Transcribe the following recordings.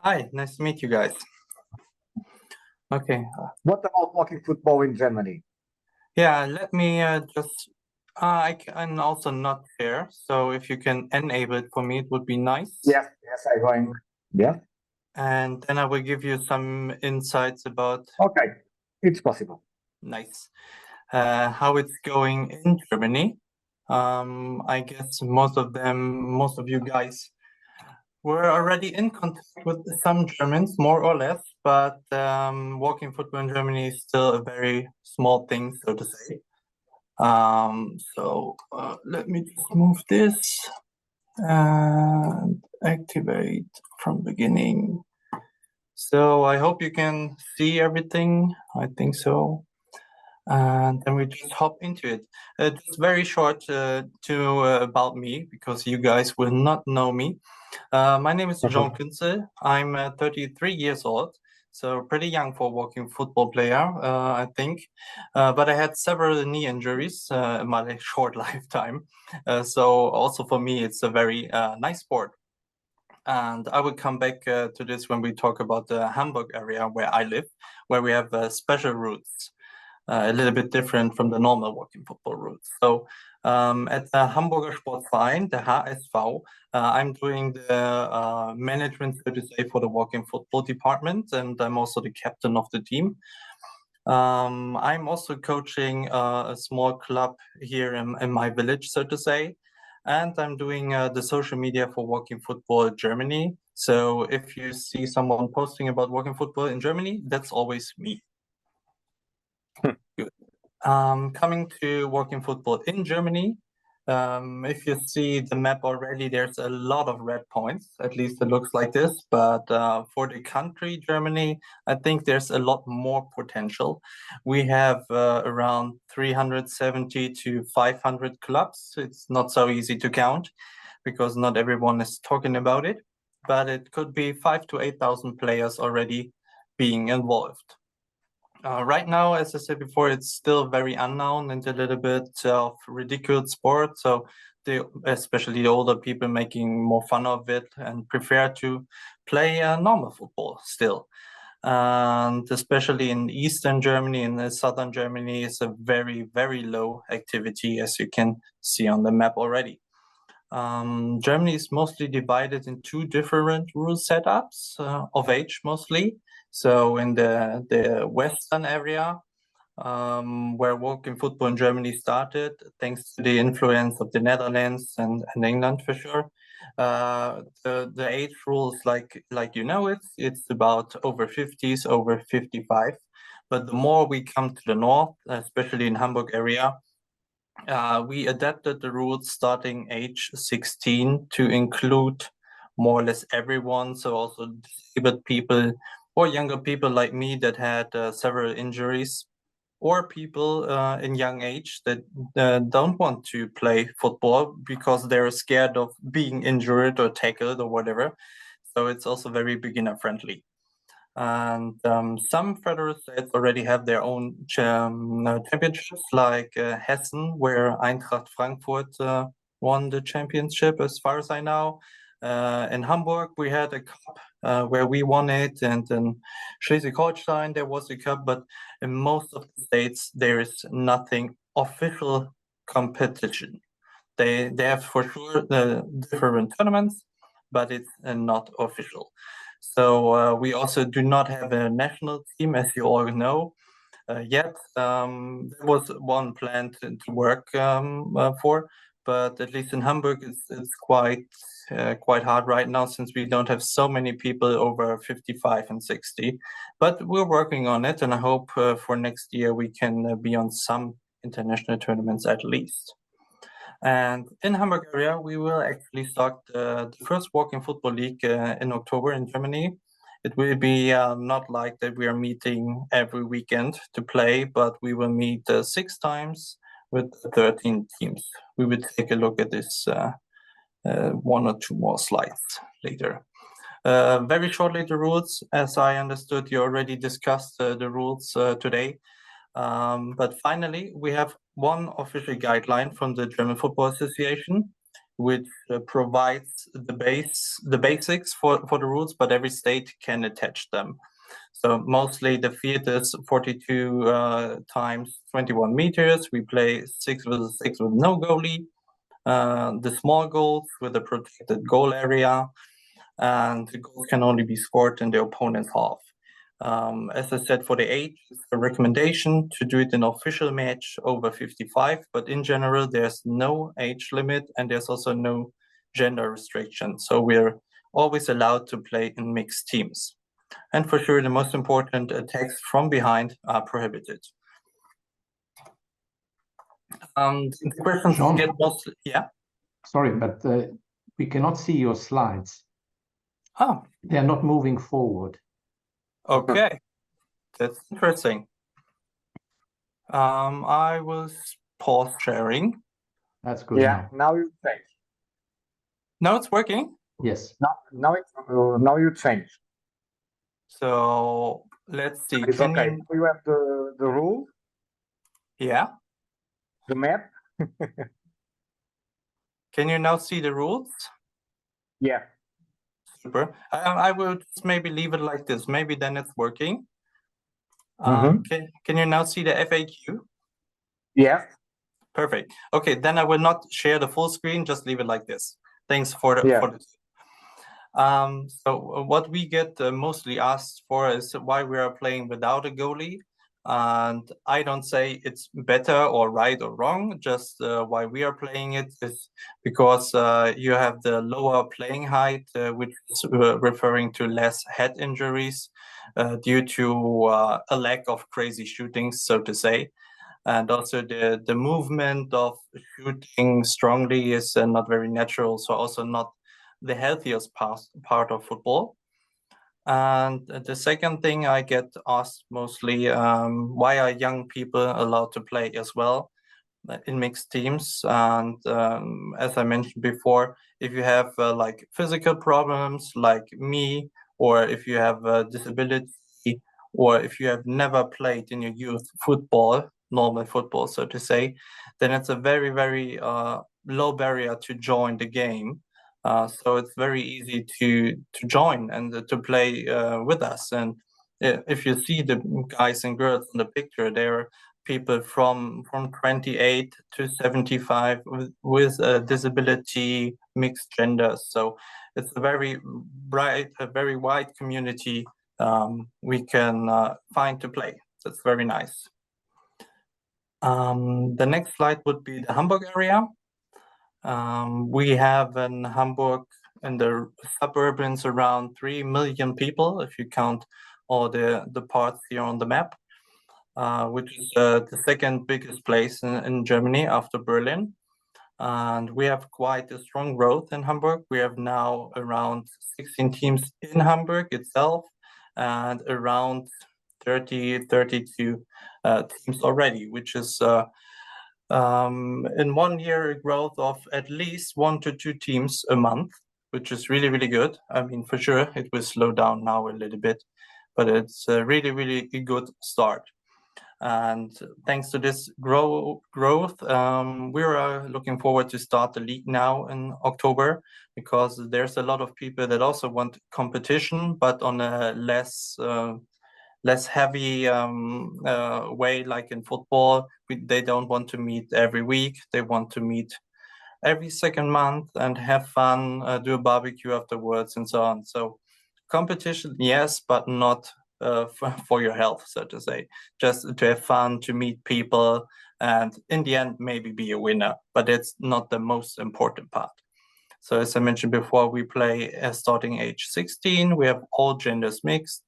Hi, nice to meet you guys. Okay, What about walking football in Germany? yeah, let me just. I can also not share, so if you can enable it for me, it would be nice. Yes, I'm going. Yeah, And then I will give you some insights about okay, it's possible. nice how it's going in Germany. I guess most of you guys were already in contact with some Germans, more or less, but walking football in Germany is still a very small thing, so to say. Let me just move this and activate from beginning. So I hope you can see everything. I think so. And then we just hop into it. Just very short about me, because you guys will not know me. My name is Jean Künzel. I'm 33 years old, so pretty young for a walking football player, I think. But I had several knee injuries in my short lifetime. So also for me, it's a very nice sport. And I will come back to this when we talk about the Hamburg area where I live, where we have special routes. A little bit different from the normal walking football routes. So at the Hamburger Sportsverein, the HSV, I'm doing the management, so to say, for the walking football department, and I'm also the captain of the team. I'm also coaching a small club here in my village, so to say, and I'm doing the social media for walking football Germany. So if you see someone posting about walking football in Germany, that's always me. Good. Coming to walking football in Germany, if you see the map already, there's a lot of red points, at least it looks like this. But for the country, Germany, I think there's a lot more potential. We have around 370 to 500 clubs. It's not so easy to count because not everyone is talking about it, but it could be 5,000 to 8,000 players already being involved. Right now, as I said before, it's still very unknown and a little bit of ridiculed sport. So especially the older people making more fun of it and prefer to play normal football still. And especially in Eastern Germany and Southern Germany, it's a very, very low activity, as you can see on the map already. Germany is mostly divided in two different rule setups of age mostly. So in the western area, where walking football in Germany started, thanks to the influence of the Netherlands and England for sure. The age rules, like you know, it's about over 50s, over 55. But the more we come to the north, especially in Hamburg area, we adapted the rules starting age 16 to include more or less everyone, so also disabled people or younger people like me that had several injuries, or people in young age that don't want to play football because they're scared of being injured or tackled or whatever. So it's also very beginner friendly. And some federal states already have their own championships, like Hessen, where Eintracht Frankfurt won the championship, as far as I know. In Hamburg, we had a cup where we won it, and in Schleswig-Holstein, there was a cup, but in most of the states, there is nothing official competition. They have for sure the different tournaments, but it's not official. So we also do not have a national team, as you all know, yet. There was one plan to work for, but at least in Hamburg, it's quite hard right now since we don't have so many people over 55 and 60. But we're working on it, and I hope for next year we can be on some international tournaments at least. And in Hamburg area, we will actually start the first walking football league in October in Germany. It will be not like that we are meeting every weekend to play, but we will meet 6 times with 13 teams. We will take a look at this one or two more slides later. Very shortly, the rules. As I understood, you already discussed the rules today. But finally, we have one official guideline from the German Football Association, which provides the basics for the rules, but every state can attach them. So mostly the field is 42 times 21 meters. We play 6v6 with no goalie. The small goals with a protected goal area, and the goals can only be scored in the opponent's half. As I said, for the age, it's a recommendation to do it in official match over 55, but in general, there's no age limit and there's also no gender restriction. So we're always allowed to play in mixed teams. And for sure, the most important attacks from behind are prohibited. The questions Sean? get mostly, yeah? Sorry, but we cannot see your slides. Oh, They're not moving forward. okay. That's interesting. I will pause sharing. That's good Yeah, now. now you change. Now it's working. Yes. Now you change. So let's see. It's okay. You have the rule, Yeah. the map. Can you now see the rules? Yeah. Super. I will just maybe leave it like this. Maybe then it's working. Can you now see the FAQ? Yeah. Perfect. Okay, then I will not share the full screen. Just leave it like this. Thanks for the. Yeah. So what we get mostly asked for is why we are playing without a goalie. And I don't say it's better or right or wrong, just why we are playing it is because you have the lower playing height, which is referring to less head injuries due to a lack of crazy shootings, so to say. And also the movement of shooting strongly is not very natural, so also not the healthiest part of football. And the second thing I get asked mostly, why are young people allowed to play as well in mixed teams? And as I mentioned before, if you have like physical problems like me, or if you have a disability, or if you have never played in your youth football, normal football, so to say, then it's a very, very low barrier to join the game. So it's very easy to join and to play with us. And if you see the guys and girls in the picture, they're people from 28 to 75 with a disability, mixed genders. So it's a very very wide community we can find to play. That's very nice. The next slide would be the Hamburg area. We have in Hamburg in the suburbs around 3 million people, if you count all the parts here on the map, which is the second biggest place in Germany after Berlin. And we have quite a strong growth in Hamburg. We have now around 16 teams in Hamburg itself and around 32 teams already, which is in 1 year a growth of at least 1 to 2 teams a month, which is really, really good. I mean, for sure, it will slow down now a little bit, but it's a really, really good start. And thanks to this growth, we are looking forward to start the league now in October, because there's a lot of people that also want competition, but on a less heavy way, like in football. They don't want to meet every week. They want to meet every second month and have fun, do a barbecue afterwards and so on. So competition, yes, but not for your health, so to say. Just to have fun, to meet people, and in the end, maybe be a winner. But it's not the most important part. So as I mentioned before, we play starting age 16. We have all genders mixed.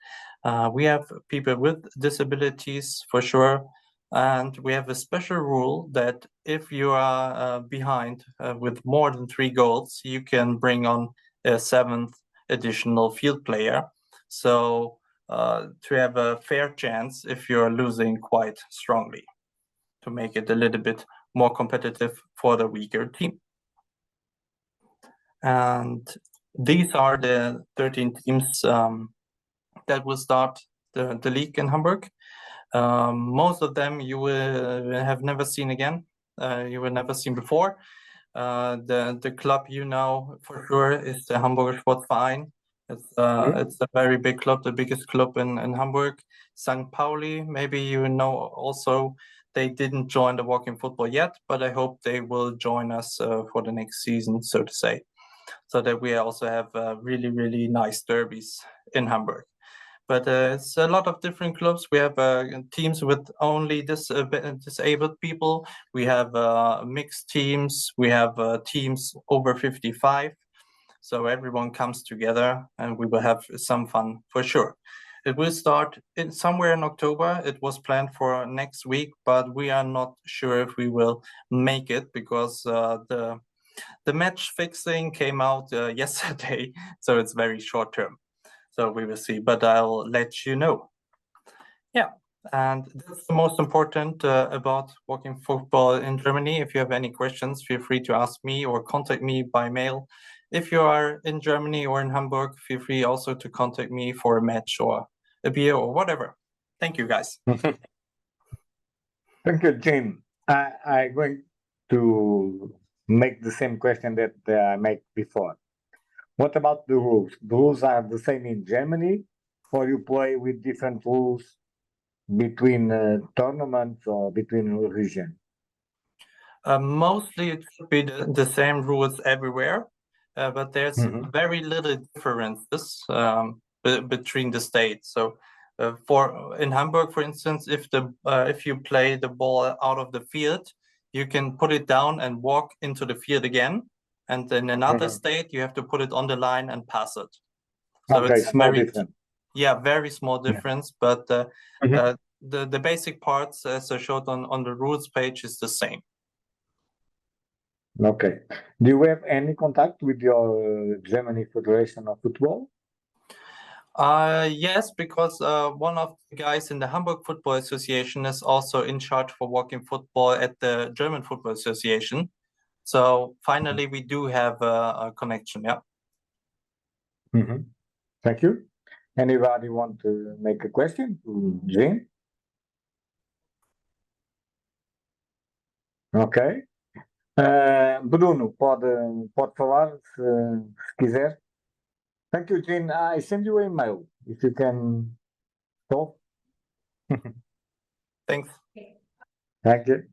We have people with disabilities for sure. And we have a special rule that if you are behind with more than 3 goals, you can bring on a 7th additional field player. So to have a fair chance if you're losing quite strongly, to make it a little bit more competitive for the weaker team. And these are the 13 teams that will start the league in Hamburg. Most of them you will have never seen again. You will never seen before. The club you know for sure is the Hamburger Sportsverein. It's a very big club, the biggest club in Hamburg. St. Pauli, maybe you know also, they didn't join the walking football yet, but I hope they will join us for the next season, so to say, so that we also have really, really nice derbies in Hamburg. But it's a lot of different clubs. We have teams with only disabled people. We have mixed teams. We have teams over 55. So everyone comes together and we will have some fun for sure. It will start somewhere in October. It was planned for next week, but we are not sure if we will make it because the match fixing came out yesterday. So it's very short term. So we will see, but I'll let you know. Yeah, and that's the most important about walking football in Germany. If you have any questions, feel free to ask me or contact me by mail. If you are in Germany or in Hamburg, feel free also to contact me for a match or a beer or whatever. Thank you, guys. Thank you, Jim. I'm going to make the same question that I made before. What about the rules? The rules are the same in Germany, or you play with different rules between tournaments or between regions? Mostly it should be the same rules everywhere, but there's very little differences between the states. So in Hamburg, for instance, if you play the ball out of the field, you can put it down and walk into the field again. And in another state, you have to put it on the line and pass it. So okay, it's small difference. Yeah, very small difference, but the basic parts, as I showed on the rules page, is the same. Okay. Do you have any contact with your Germany Federation of Football? Yes, because one of the guys in the Hamburg Football Association is also in charge for walking football at the German Football Association. So finally, we do have a connection. Yeah. Thank you. Anybody want to make a question to Jane? Ok. Bruno, pode falar se quiser. Thank you, Jane. I send you an email if you can talk. Thanks. Thank you.